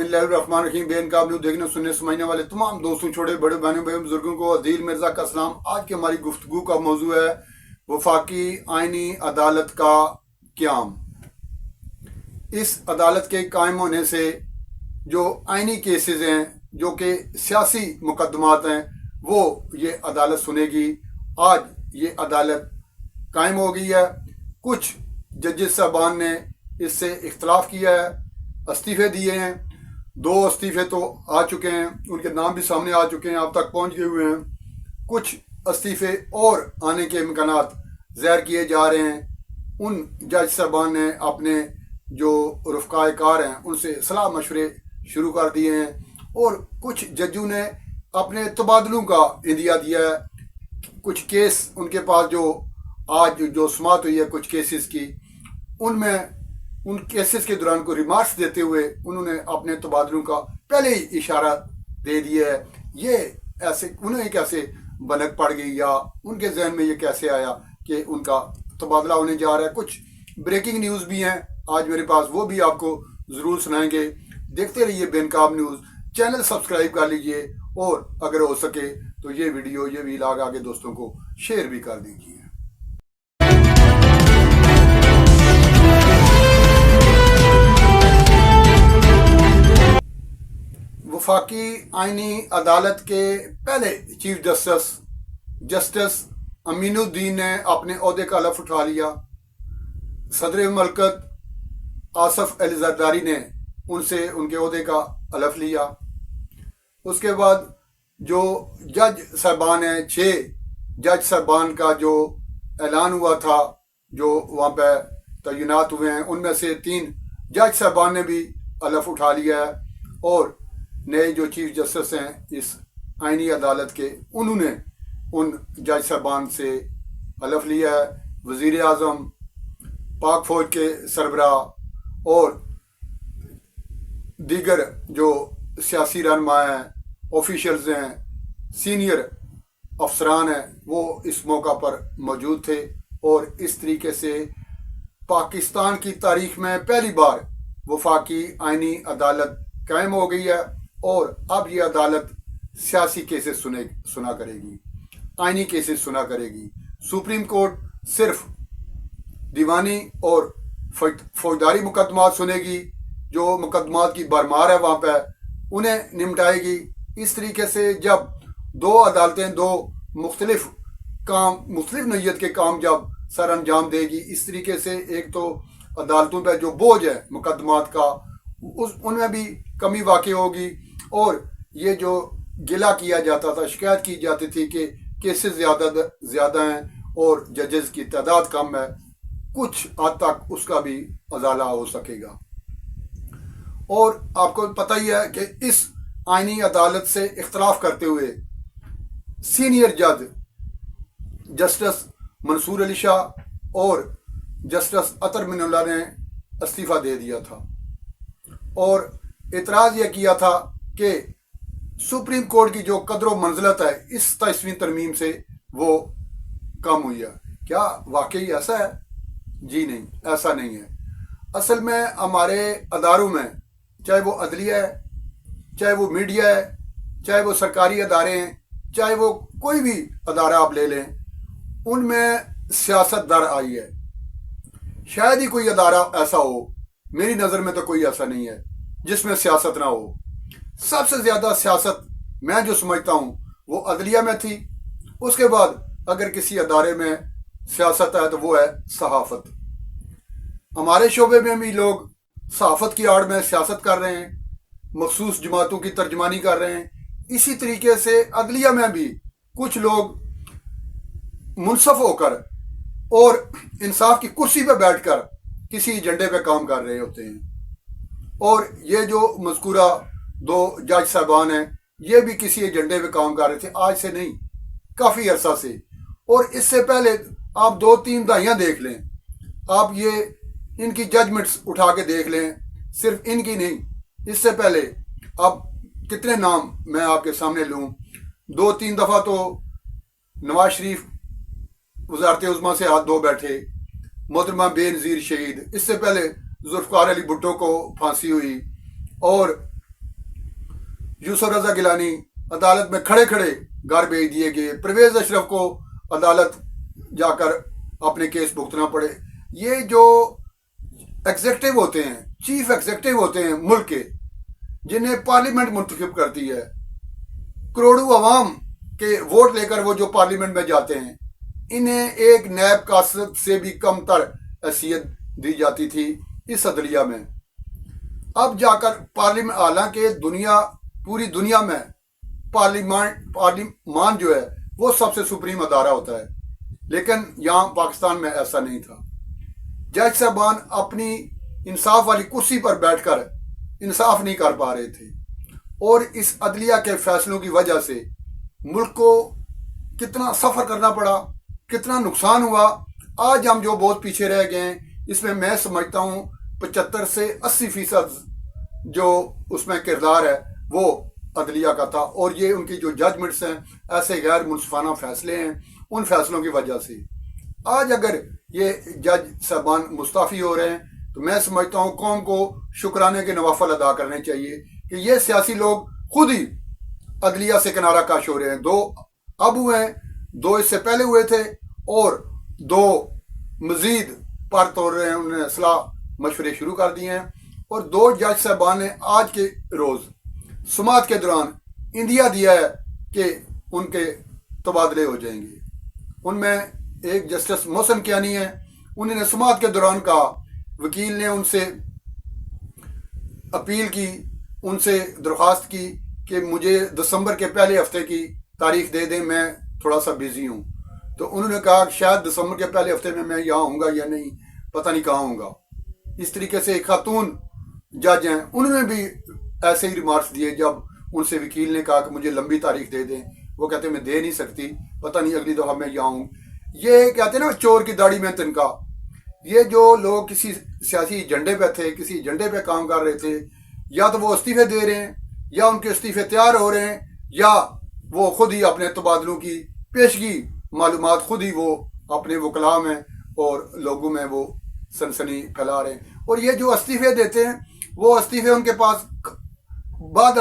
बिस्मिल्लाहिर्रहमानिर्रहीम। बेनकाब न्यूज़ देखने सुनने समझने वाले तमाम दोस्तों, छोटे बड़े बहनों भाइयों बुजुर्गों को अदील मिर्ज़ा का सलाम। आज की हमारी गुफ्तगू का मौजू है वफाकी आइनी अदालत का क़याम। इस अदालत के कायम होने से जो आइनी केसेस हैं, जो कि सियासी मुकदमात हैं, वो ये अदालत सुनेगी। आज ये अदालत कायम हो गई है। कुछ जजेस साहबान ने इससे इख्तलाफ किया है, इस्तीफ़े दिए हैं। 2 इस्तीफ़े तो आ चुके हैं, उनके नाम भी सामने आ चुके हैं, आप तक पहुंच गए हुए हैं। कुछ इस्तीफ़े और आने के इम्कानात ज़ाहिर किए जा रहे हैं। उन जज साहबान ने अपने जो रफ़क़ाए कार हैं उनसे सलाह मशवरे शुरू कर दिए हैं, और कुछ जजों ने अपने तबादलों का इंदिया दिया है। कुछ केस उनके पास जो आज जो समाअत हुई है कुछ केसेस की, उनमें उन केसेस के दौरान को रिमार्क्स देते हुए उन्होंने अपने तबादलों का पहले ही इशारा दे दिया है। ये ऐसे उन्हें कैसे भनक पड़ गई या उनके जहन में ये कैसे आया कि उनका तबादला होने जा रहा है। कुछ ब्रेकिंग न्यूज़ भी हैं आज मेरे पास, वो भी आपको ज़रूर सुनाएंगे। देखते रहिए बेनकाब न्यूज़, चैनल सब्सक्राइब कर लीजिए, और अगर हो सके तो ये वीडियो ये व्लॉग आगे दोस्तों को शेयर भी कर दीजिए। वफाकी आइनी अदालत के पहले चीफ जस्टिस अमीनुद्दीन ने अपने ओहदे का हलफ उठा लिया। सदर ममलकत आसफ अली जरदारी ने उनसे उनके ओहदे का हलफ लिया। उसके बाद जो जज साहबान हैं, 6 जज साहबान का जो ऐलान हुआ था, जो वहाँ पे तैनात हुए हैं, उनमें से 3 जज साहबान ने भी हलफ उठा लिया है। और नए जो चीफ जस्टिस हैं इस आइनी अदालत के, उन्होंने उन जज साहबान से हलफ लिया है। वज़ीर आज़म, पाक फ़ौज के सरबराह और दीगर जो सियासी रहनुमा हैं, ऑफिशल्स हैं, सीनियर अफसरान हैं, वो इस मौका पर मौजूद थे। और इस तरीके से पाकिस्तान की तारीख में पहली बार वफाकी आइनी अदालत कायम हो गई है। और अब ये अदालत सियासी केसेस सुना करेगी, आइनी केसेस सुना करेगी। सुप्रीम कोर्ट सिर्फ दीवानी और फौजदारी मुकदमात सुनेगी। जो मुकदमात की भरमार है वहाँ पर उन्हें निपटाएगी। इस तरीके से जब 2 अदालतें 2 मुख्तलिफ नौइयत के काम जब सर अंजाम देगी, इस तरीके से एक तो अदालतों पर जो बोझ है मुकदमात का उनमें भी कमी वाक़ई होगी। और ये जो गिला किया जाता था, शिकायत की जाती थी कि केसेस ज़्यादा हैं और जजेस की तादाद कम है, कुछ हद तक उसका भी अजाला हो सकेगा। और आपको पता ही है कि इस आइनी अदालत से इख्तलाफ करते हुए सीनियर जज जस्टिस मंसूर अली शाह और जस्टिस अतर मिनुल्लाह ने इस्तीफ़ा दे दिया था, और इतराज़ यह किया था कि सुप्रीम कोर्ट की जो कदर व मंजिलत है इस 23वीं तरमीम से वो कम हुई है। क्या वाकई ऐसा है? जी नहीं, ऐसा नहीं है। असल में हमारे अदारों में, चाहे वो अदलिया है, चाहे वो मीडिया है, चाहे वो सरकारी अदारे हैं, चाहे वो कोई भी अदारा आप ले लें, उनमें सियासत दर आई है। शायद ही कोई अदारा ऐसा हो, मेरी नज़र में तो कोई ऐसा नहीं है जिसमें सियासत ना हो। सबसे ज़्यादा सियासत मैं जो समझता हूँ वो अदलिया में थी। उसके बाद अगर किसी अदारे में सियासत है तो वो है सहाफ़त। हमारे शोबे में भी लोग सहाफ़त की आड़ में सियासत कर रहे हैं, मखसूस जमातों की तर्जमानी कर रहे हैं। इसी तरीके से अदलिया में भी कुछ लोग मुनसफ होकर और इंसाफ की कुर्सी पर बैठकर किसी एजेंडे पे काम कर रहे होते हैं। और ये जो मज़कूरा 2 जज साहबान हैं, ये भी किसी एजेंडे पे काम कर रहे थे, आज से नहीं, काफ़ी अरसा से। और इससे पहले आप 2-3 दहाइयाँ देख लें, आप ये इनकी जजमेंट्स उठा के देख लें, सिर्फ इनकी नहीं, इससे पहले अब कितने नाम मैं आपके सामने लूँ। 2-3 दफ़ा तो नवाज शरीफ वज़ारत उज़्मा से हाथ धो बैठे, मोहतरमा बेनज़ीर शहीद, इससे पहले जुल्फ़िकार अली भुट्टो को फांसी हुई, और यूसुफ रजा गिलानी अदालत में खड़े खड़े घर भेज दिए गए, परवेज अशरफ को अदालत जाकर अपने केस भुगतना पड़े। ये जो एग्जेक्टिव होते हैं, चीफ एग्जेक्टिव होते हैं मुल्क के, जिन्हें पार्लियामेंट मुंतखब करती है, करोड़ों अवाम के वोट लेकर वो जो पार्लियामेंट में जाते हैं, इन्हें एक नैब कासद से भी कम तर हैसियत दी जाती थी इस अदलिया में। अब जाकर पार्लियामेंट, हालांकि पूरी दुनिया में पार्लियामान जो है वो सबसे सुप्रीम अदारा होता है, लेकिन यहाँ पाकिस्तान में ऐसा नहीं था। जज साहबान अपनी इंसाफ वाली कुर्सी पर बैठकर इंसाफ नहीं कर पा रहे थे, और इस अदलिया के फैसलों की वजह से मुल्क को कितना सफ़र करना पड़ा, कितना नुकसान हुआ। आज हम जो बहुत पीछे रह गए हैं, इसमें मैं समझता हूँ 75 से 80% जो उसमें किरदार है वो अदलिया का था, और ये उनकी जो जजमेंट्स हैं, ऐसे गैर मुनसिफाना फैसले हैं, उन फैसलों की वजह से आज अगर ये जज साहबान मुस्ताफ़ी हो रहे हैं, तो मैं समझता हूँ कौम को शुक्राने के नवाफल अदा करने चाहिए कि ये सियासी लोग खुद ही अदलिया से किनारा कश हो रहे हैं। 2 अब हुए हैं, 2 इससे पहले हुए थे, और 2 मजीद पर तोड़ रहे हैं, उन्होंने सलाह मशवरे शुरू कर दिए हैं। और 2 जज साहबान ने आज के रोज़ सुमात के दौरान इंदिया दिया है कि उनके तबादले हो जाएंगे। उनमें एक जस्टिस मोहसिन कियानी है, उन्होंने सुमात के दौरान कहा, वकील ने उनसे अपील की, उनसे दरख्वास्त की कि मुझे दिसंबर के पहले हफ्ते की तारीख दे दें, मैं थोड़ा सा बिजी हूँ। तो उन्होंने कहा कि शायद दिसंबर के पहले हफ्ते में मैं यहाँ हूँगा या नहीं, पता नहीं कहाँ हूँगा। इस तरीके से एक खातून जज हैं, उन्होंने भी ऐसे ही रिमार्क्स दिए जब उनसे वकील ने कहा कि मुझे लंबी तारीख दे दें। वो कहते मैं दे नहीं सकती, पता नहीं अगली दफ़ा मैं यहाँ हूँ। ये कहते हैं ना, चोर की दाढ़ी में तिनका। ये जो लोग किसी सियासी एजेंडे पे थे, किसी एजेंडे पे काम कर रहे थे, या तो वो इस्तीफे दे रहे हैं, या उनके इस्तीफे तैयार हो रहे हैं, या वो खुद ही अपने तबादलों की पेशगी मालूमात खुद ही वो अपने वकला में और लोगों में वो सनसनी फैला रहे हैं। और ये जो इस्तीफे देते हैं, वो इस्तीफे उनके पास बाद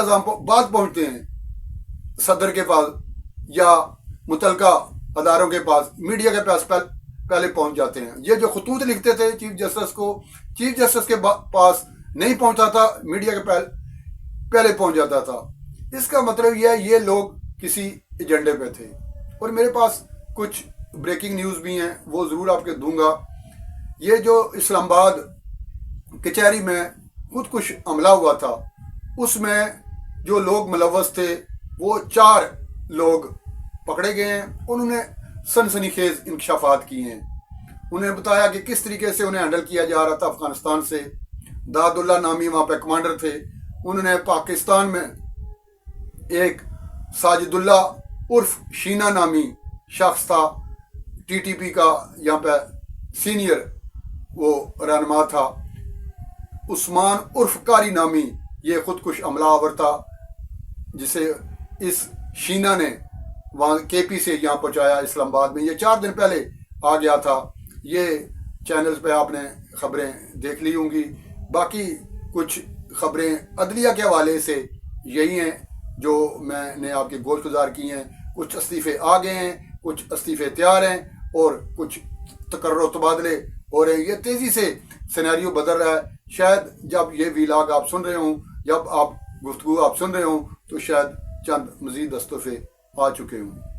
पहुँचते हैं सदर के पास या मुतलका अदारों के पास, मीडिया के पास पहले पहुंच जाते हैं। ये जो खतूत लिखते थे चीफ जस्टिस को, चीफ जस्टिस के पास नहीं पहुंचता था, मीडिया के पहले पहुंच जाता था। इसका मतलब यह है ये लोग किसी एजेंडे पे थे। और मेरे पास कुछ ब्रेकिंग न्यूज़ भी हैं, वो ज़रूर आपके दूंगा। ये जो इस्लामाबाद कचहरी में खुदकुश हमला हुआ था, उसमें जो लोग मुलव्वस थे वो 4 लोग पकड़े गए हैं। उन्होंने सनसनीखेज इंकशाफात किए हैं। उन्हें बताया कि किस तरीके से उन्हें हैंडल किया जा रहा था अफगानिस्तान से। दादुल्ला नामी वहाँ पे कमांडर थे। उन्होंने पाकिस्तान में एक साजिदुल्ला उर्फ शीना नामी शख्स था, टीटीपी का यहाँ पे सीनियर वो रहनुमा था। उस्मान उर्फ कारी नामी ये खुदकुश हमलावर था, जिसे इस शीना ने वहाँ केपी से यहाँ पहुँचाया इस्लामाबाद में। ये 4 दिन पहले आ गया था। ये चैनल्स पे आपने खबरें देख ली होंगी। बाकी कुछ खबरें अदलिया के हवाले से यही हैं जो मैंने आपके गोशगुजार की हैं। कुछ इस्तीफ़े आ गए हैं, कुछ इस्तीफ़े तैयार हैं, और कुछ तकर्रो तबादले हो रहे हैं। ये तेज़ी से सिनेरियो बदल रहा है। शायद जब ये वीलाग आप सुन रहे हों, जब आप गुफ्तगू आप सुन रहे हों, तो शायद चंद मज़ीद इस्तीफ़े आ चुके हों।